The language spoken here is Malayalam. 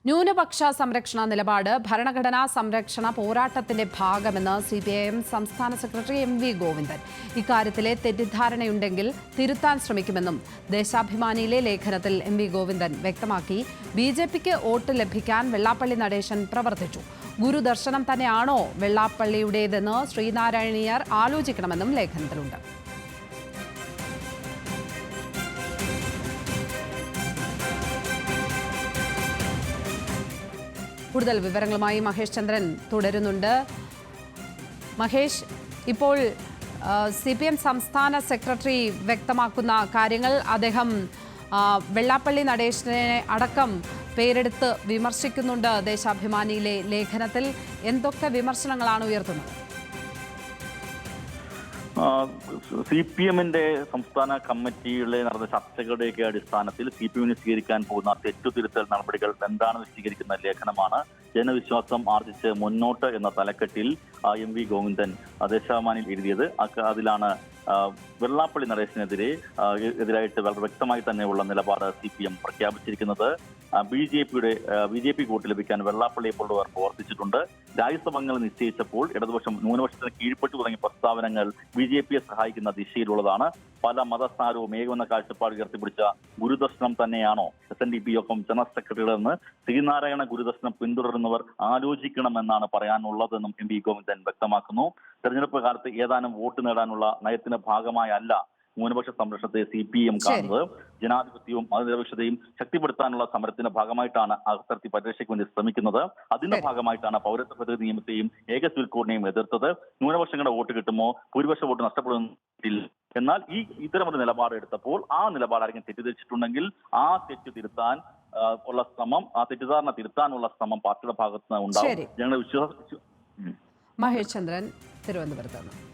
ന്യൂനപക്ഷ സംരക്ഷണ നിലപാട് ഭരണഘടനാ സംരക്ഷണ പോരാട്ടത്തിന്റെ ഭാഗമെന്ന് CPIM സംസ്ഥാന സെക്രട്ടറി MV ഗോവിന്ദൻ. ഇക്കാര്യത്തിലെ തെറ്റിദ്ധാരണയുണ്ടെങ്കിൽ തിരുത്താൻ ശ്രമിക്കുമെന്നും ദേശാഭിമാനിയിലെ ലേഖനത്തിൽ MV ഗോവിന്ദൻ വ്യക്തമാക്കി. BJPക്ക് വോട്ട് ലഭിക്കാൻ വെള്ളാപ്പള്ളി നടേശൻ പ്രവർത്തിച്ചു. ഗുരുദർശനം തന്നെയാണോ വെള്ളാപ്പള്ളിയുടേതെന്ന് ശ്രീനാരായണീയർ ആലോചിക്കണമെന്നും ലേഖനത്തിലുണ്ട്. കൂടുതൽ വിവരങ്ങളുമായി മഹേഷ് ചന്ദ്രൻ തുടരുന്നുണ്ട്. മഹേഷ്, ഇപ്പോൾ CPM സംസ്ഥാന സെക്രട്ടറി വ്യക്തമാക്കുന്ന കാര്യങ്ങൾ, അദ്ദേഹം വെള്ളാപ്പള്ളി നടേശനെ അടക്കം പേരെടുത്ത് വിമർശിക്കുന്നുണ്ട്. ദേശാഭിമാനിയിലെ ലേഖനത്തിൽ എന്തൊക്കെ വിമർശനങ്ങളാണ് ഉയർത്തുന്നത്? CPM-ന്റെ സംസ്ഥാന കമ്മിറ്റിയിലെ നടന്ന ചർച്ചകളുടെയൊക്കെ അടിസ്ഥാനത്തിൽ CPM-ന് സ്വീകരിക്കാൻ പോകുന്ന തെറ്റുതിരുത്തൽ നടപടികൾ എന്താണെന്ന് സ്വീകരിക്കുന്ന ലേഖനമാണ് ജനവിശ്വാസം ആർജിച്ച് മുന്നോട്ട് എന്ന തലക്കെട്ടിൽ MV ഗോവിന്ദൻ ദേശാഭിമാനിയിൽ എഴുതിയത്. അതിലാണ് വെള്ളാപ്പള്ളി നടേശനെതിരായിട്ട് വളരെ വ്യക്തമായി തന്നെയുള്ള നിലപാട് CPM പ്രഖ്യാപിച്ചിരിക്കുന്നത്. BJP വോട്ട് ലഭിക്കാൻ വെള്ളാപ്പള്ളിയെ പോലുള്ളവർ പ്രവർത്തിച്ചിട്ടുണ്ട്. രാജ്യസഭകൾ നിശ്ചയിച്ചപ്പോൾ ഇടതുപക്ഷം ന്യൂനപക്ഷത്തിന് കീഴ്പ്പെട്ടു തുടങ്ങിയ പ്രസ്താവനകൾ BJPയെ സഹായിക്കുന്ന ദിശയിലുള്ളതാണ്. പല മതസ്ഥാനവും ഏകമെന്ന കാഴ്ചപ്പാട് ഉയർത്തിപ്പിടിച്ച ഗുരുദർശനം തന്നെയാണോ SNDP യൊപ്പം ജനറൽ സെക്രട്ടറികളെന്ന് ശ്രീനാരായണ ഗുരുദർശനം പിന്തുടരുന്നവർ ആലോചിക്കണമെന്നാണ് പറയാനുള്ളതെന്നും MV ഗോവിന്ദൻ വ്യക്തമാക്കുന്നു. തെരഞ്ഞെടുപ്പ് കാലത്ത് ഏതാനും വോട്ട് നേടാനുള്ള നയത്തിന്റെ ഭാഗമായല്ല ന്യൂനപക്ഷ സംരക്ഷണത്തെ CPM കാണുന്നത്. ജനാധിപത്യവും മതനിരപേക്ഷതയും ശക്തിപ്പെടുത്താനുള്ള സമരത്തിന്റെ ഭാഗമായിട്ടാണ് അത്തരത്തിൽ പരിരക്ഷയ്ക്ക് വേണ്ടി ശ്രമിക്കുന്നത്. അതിന്റെ ഭാഗമായിട്ടാണ് പൗരത്വ ഭേദഗതി നിയമത്തെയും ഏക സിവിൽ കോഡിനെയും എതിർത്തത്. ന്യൂനപക്ഷങ്ങളുടെ വോട്ട് കിട്ടുമോ ഭൂരിപക്ഷ വോട്ട് നഷ്ടപ്പെടുന്നില്ല. എന്നാൽ ഇത്തരമൊരു നിലപാട് എടുത്തപ്പോൾ ആ നിലപാട് ആരെങ്കിലും തെറ്റിദ്ധരിച്ചിട്ടുണ്ടെങ്കിൽ ആ തെറ്റ് തിരുത്താൻ ഉള്ള ശ്രമം, ആ തെറ്റിദ്ധാരണ തിരുത്താനുള്ള ശ്രമം പാർട്ടിയുടെ ഭാഗത്ത് നിന്ന് ഉണ്ടാവും. ഞങ്ങളുടെ വിശ്വാസം. മഹേഷ് ചന്ദ്രൻ, തിരുവനന്തപുരത്ത്.